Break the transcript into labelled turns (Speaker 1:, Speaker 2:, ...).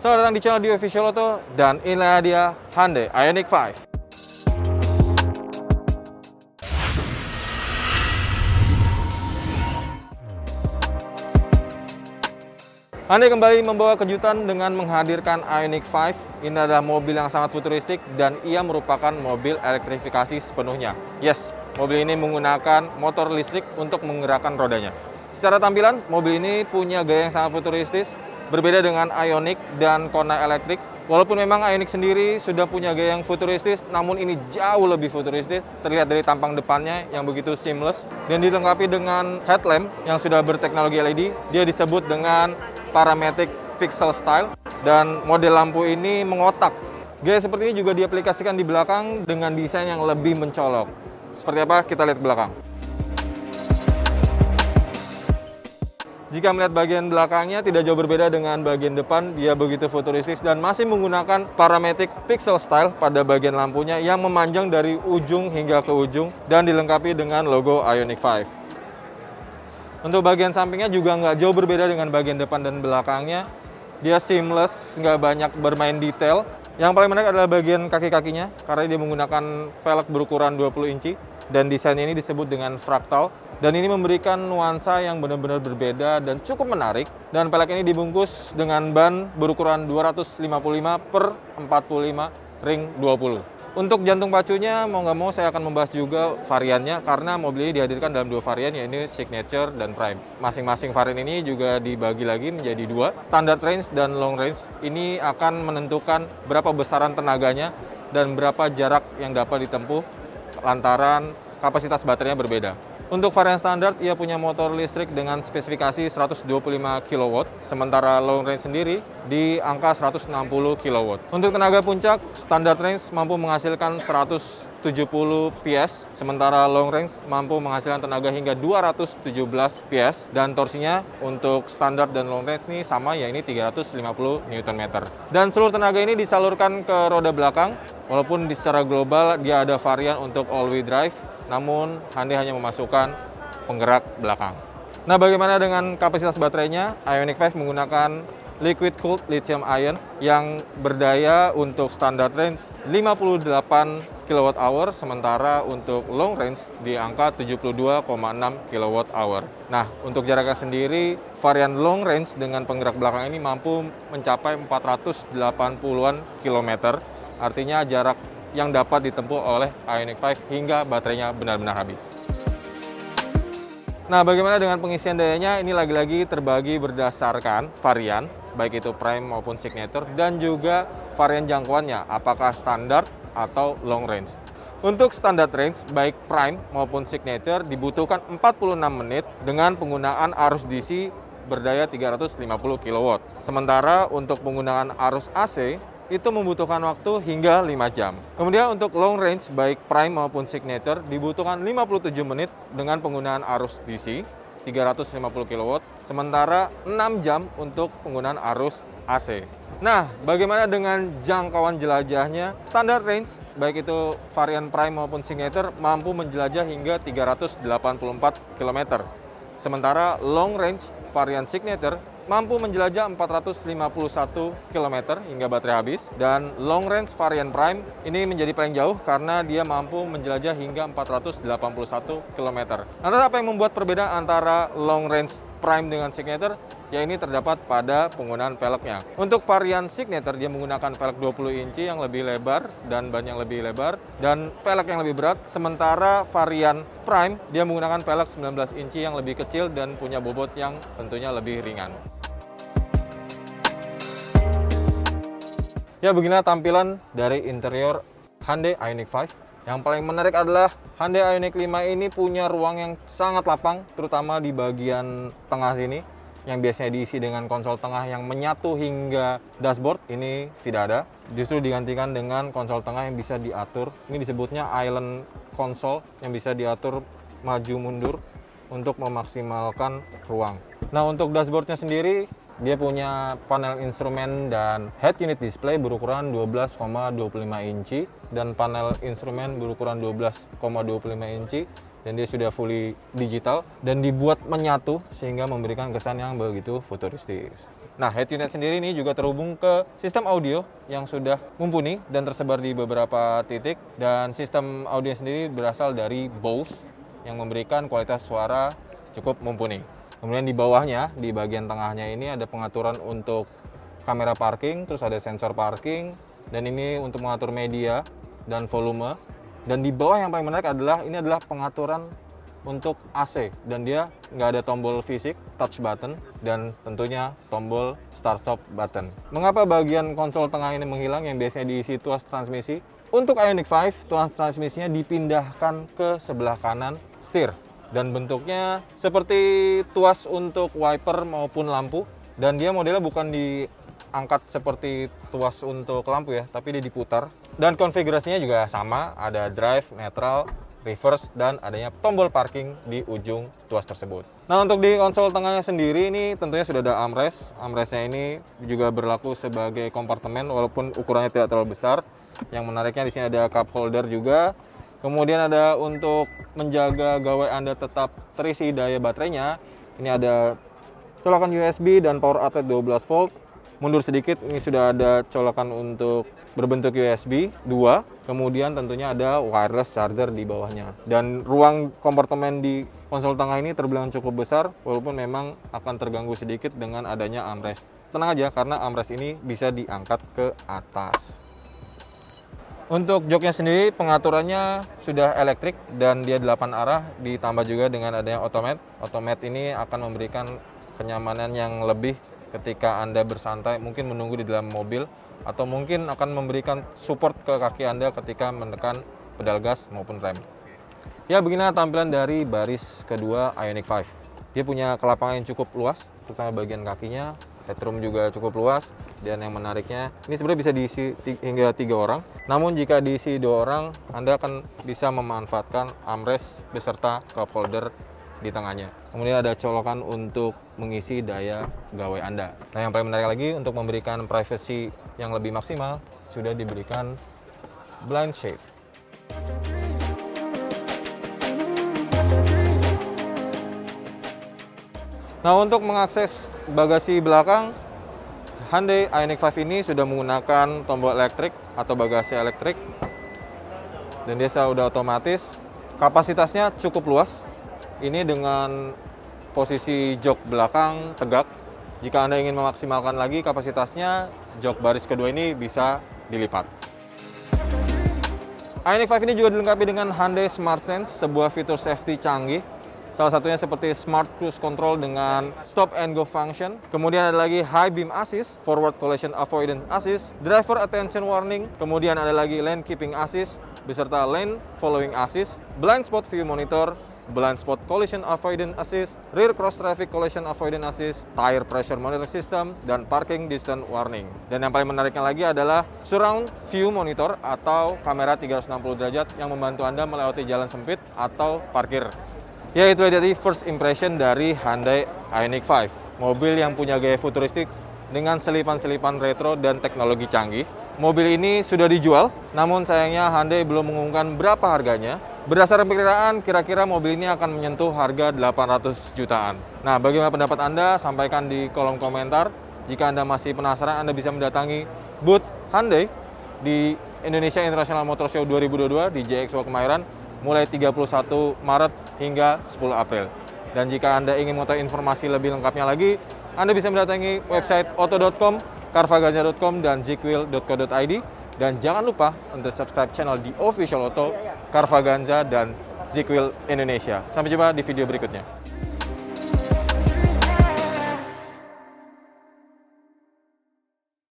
Speaker 1: Selamat datang di channel Dio Official Auto, dan inilah dia Hyundai Ioniq 5. Hyundai kembali membawa kejutan dengan menghadirkan Ioniq 5. Ini adalah mobil yang sangat futuristik dan ia merupakan mobil elektrifikasi sepenuhnya. Yes, mobil ini menggunakan motor listrik untuk menggerakkan rodanya. Secara tampilan, mobil ini punya gaya yang sangat futuristis, berbeda dengan Ioniq dan Kona elektrik. Walaupun memang Ioniq sendiri sudah punya gaya yang futuristis, namun ini jauh lebih futuristis. Terlihat dari tampang depannya yang begitu seamless dan dilengkapi dengan headlamp yang sudah berteknologi LED. Dia disebut dengan Parametric Pixel Style dan model lampu ini mengotak. Gaya seperti ini juga diaplikasikan di belakang dengan desain yang lebih mencolok. Seperti apa? Kita lihat ke belakang. Jika melihat bagian belakangnya tidak jauh berbeda dengan bagian depan, dia begitu futuristis dan masih menggunakan Parametric Pixel Style pada bagian lampunya yang memanjang dari ujung hingga ke ujung dan dilengkapi dengan logo Ioniq 5. Untuk bagian sampingnya juga nggak jauh berbeda dengan bagian depan dan belakangnya. Dia seamless, nggak banyak bermain detail. Yang paling menarik adalah bagian kaki-kakinya, karena dia menggunakan velg berukuran 20 inci. Dan desain ini disebut dengan fractal. Dan ini memberikan nuansa yang benar-benar berbeda dan cukup menarik. Dan velg ini dibungkus dengan ban berukuran 255 per 45 ring 20. Untuk jantung pacunya, mau nggak mau saya akan membahas juga variannya, karena mobil ini dihadirkan dalam dua varian, yaitu Signature dan Prime. Masing-masing varian ini juga dibagi lagi menjadi dua, Standard Range dan Long Range. Ini akan menentukan berapa besaran tenaganya dan berapa jarak yang dapat ditempuh lantaran kapasitas baterainya berbeda. Untuk varian standar, ia punya motor listrik dengan spesifikasi 125 kW, sementara long range sendiri di angka 160 kW. Untuk tenaga puncak, standard range mampu menghasilkan 170 PS, sementara long range mampu menghasilkan tenaga hingga 217 PS, dan torsinya untuk standar dan long range ini sama, yaitu 350 Nm. Dan seluruh tenaga ini disalurkan ke roda belakang, walaupun secara global dia ada varian untuk all-wheel drive, namun Hyundai hanya memasukkan penggerak belakang. Nah, bagaimana dengan kapasitas baterainya? Ioniq 5 menggunakan liquid cooled lithium ion yang berdaya untuk standard range 58 kWh, sementara untuk long range di angka 72,6 kWh. Nah, untuk jaraknya sendiri, varian long range dengan penggerak belakang ini mampu mencapai 480-an kilometer. Artinya jarak yang dapat ditempuh oleh Ioniq 5 hingga baterainya benar-benar habis. Nah, bagaimana dengan pengisian dayanya? Ini lagi-lagi terbagi berdasarkan varian, baik itu Prime maupun Signature, dan juga varian jangkauannya, apakah standar atau long range. Untuk standard range, baik Prime maupun Signature dibutuhkan 46 menit dengan penggunaan arus DC berdaya 350 kW. Sementara untuk penggunaan arus AC, itu membutuhkan waktu hingga 5 jam. Kemudian untuk long range, baik Prime maupun Signature, dibutuhkan 57 menit dengan penggunaan arus DC 350 kW, sementara 6 jam untuk penggunaan arus AC. Nah, bagaimana dengan jangkauan jelajahnya? Standard range, baik itu varian Prime maupun Signature, mampu menjelajah hingga 384 km. Sementara long range varian Signature mampu menjelajah 451 km hingga baterai habis, dan long range varian Prime ini menjadi paling jauh karena dia mampu menjelajah hingga 481 km. Lantas apa yang membuat perbedaan antara long range Prime dengan Signature? Ya, ini terdapat pada penggunaan velgnya. Untuk varian Signature, dia menggunakan velg 20 inci yang lebih lebar dan ban yang lebih lebar dan velg yang lebih berat, sementara varian Prime dia menggunakan velg 19 inci yang lebih kecil dan punya bobot yang tentunya lebih ringan. Ya, beginilah tampilan dari interior Hyundai Ioniq 5. Yang paling menarik adalah Hyundai Ioniq 5 ini punya ruang yang sangat lapang, terutama di bagian tengah sini, yang biasanya diisi dengan konsol tengah yang menyatu hingga dashboard. Ini tidak ada, justru digantikan dengan konsol tengah yang bisa diatur. Ini disebutnya island console, yang bisa diatur maju mundur untuk memaksimalkan ruang. Nah, untuk dashboardnya sendiri, dia punya panel instrumen dan head unit display berukuran 12,25 inci dan panel instrumen berukuran 12,25 inci, dan dia sudah fully digital dan dibuat menyatu sehingga memberikan kesan yang begitu futuristis. Nah, head unit sendiri ini juga terhubung ke sistem audio yang sudah mumpuni dan tersebar di beberapa titik. Dan sistem audio sendiri berasal dari Bose yang memberikan kualitas suara cukup mumpuni. Kemudian di bawahnya, di bagian tengahnya ini ada pengaturan untuk kamera parking, terus ada sensor parking, dan ini untuk mengatur media dan volume. Dan di bawah yang paling menarik adalah ini adalah pengaturan untuk AC, dan dia nggak ada tombol fisik, touch button, dan tentunya tombol start stop button. Mengapa bagian konsol tengah ini menghilang yang biasanya diisi tuas transmisi? Untuk Ioniq 5, tuas transmisinya dipindahkan ke sebelah kanan setir, dan bentuknya seperti tuas untuk wiper maupun lampu, dan dia modelnya bukan diangkat seperti tuas untuk lampu ya, tapi dia diputar. Dan konfigurasinya juga sama, ada drive, neutral, reverse, dan adanya tombol parking di ujung tuas tersebut. Nah, untuk di konsol tengahnya sendiri ini tentunya sudah ada armrest. Armrestnya ini juga berlaku sebagai kompartemen walaupun ukurannya tidak terlalu besar. Yang menariknya di sini ada cup holder juga. Kemudian ada untuk menjaga gawai Anda tetap terisi daya baterainya. Ini ada colokan USB dan power outlet 12 volt. Mundur sedikit, ini sudah ada colokan untuk berbentuk USB 2. Kemudian tentunya ada wireless charger di bawahnya. Dan ruang kompartemen di konsol tengah ini terbilang cukup besar, walaupun memang akan terganggu sedikit dengan adanya armrest. Tenang aja, karena armrest ini bisa diangkat ke atas. Untuk joknya sendiri, pengaturannya sudah elektrik dan dia 8 arah, ditambah juga dengan adanya otomat. Otomat ini akan memberikan kenyamanan yang lebih ketika Anda bersantai, mungkin menunggu di dalam mobil, atau mungkin akan memberikan support ke kaki Anda ketika menekan pedal gas maupun rem. Ya, beginilah tampilan dari baris kedua Ioniq 5. Dia punya kelapangan yang cukup luas, terutama bagian kakinya. Headroom juga cukup luas, dan yang menariknya, ini sebenarnya bisa diisi hingga 3 orang. Namun jika diisi 2 orang, Anda akan bisa memanfaatkan armrest beserta cup holder di tengahnya. Kemudian ada colokan untuk mengisi daya gawai Anda. Nah, yang paling menarik lagi, untuk memberikan privacy yang lebih maksimal, sudah diberikan blind shade. Nah, untuk mengakses bagasi belakang, Hyundai Ioniq 5 ini sudah menggunakan tombol elektrik atau bagasi elektrik, dan dia sudah otomatis. Kapasitasnya cukup luas. Ini dengan posisi jok belakang tegak. Jika Anda ingin memaksimalkan lagi kapasitasnya, jok baris kedua ini bisa dilipat. Ioniq 5 ini juga dilengkapi dengan Hyundai Smart Sense, sebuah fitur safety canggih. Salah satunya seperti Smart Cruise Control dengan Stop and Go function. Kemudian ada lagi High Beam Assist, Forward Collision Avoidance Assist, Driver Attention Warning. Kemudian ada lagi Lane Keeping Assist, beserta Lane Following Assist, Blind Spot View Monitor, Blind Spot Collision Avoidance Assist, Rear Cross Traffic Collision Avoidance Assist, Tire Pressure Monitoring System, dan Parking Distance Warning. Dan yang paling menariknya lagi adalah Surround View Monitor atau kamera 360 derajat yang membantu Anda melewati jalan sempit atau parkir. Ya, itu tadi first impression dari Hyundai Ioniq 5. Mobil yang punya gaya futuristik dengan selipan-selipan retro dan teknologi canggih. Mobil ini sudah dijual, namun sayangnya Hyundai belum mengumumkan berapa harganya. Berdasarkan perkiraan, kira-kira mobil ini akan menyentuh harga 800 jutaan. Nah, bagaimana pendapat Anda? Sampaikan di kolom komentar. Jika Anda masih penasaran, Anda bisa mendatangi booth Hyundai di Indonesia International Motor Show 2022 di JXPO Kemayoran mulai 31 Maret hingga 10 April. Dan jika Anda ingin mengetahui informasi lebih lengkapnya lagi, Anda bisa mendatangi website oto.com, carvaganza.com, dan zikwil.co.id. Dan jangan lupa untuk subscribe channel di Official Auto, Carvaganza, dan Zikwil Indonesia. Sampai jumpa di video berikutnya.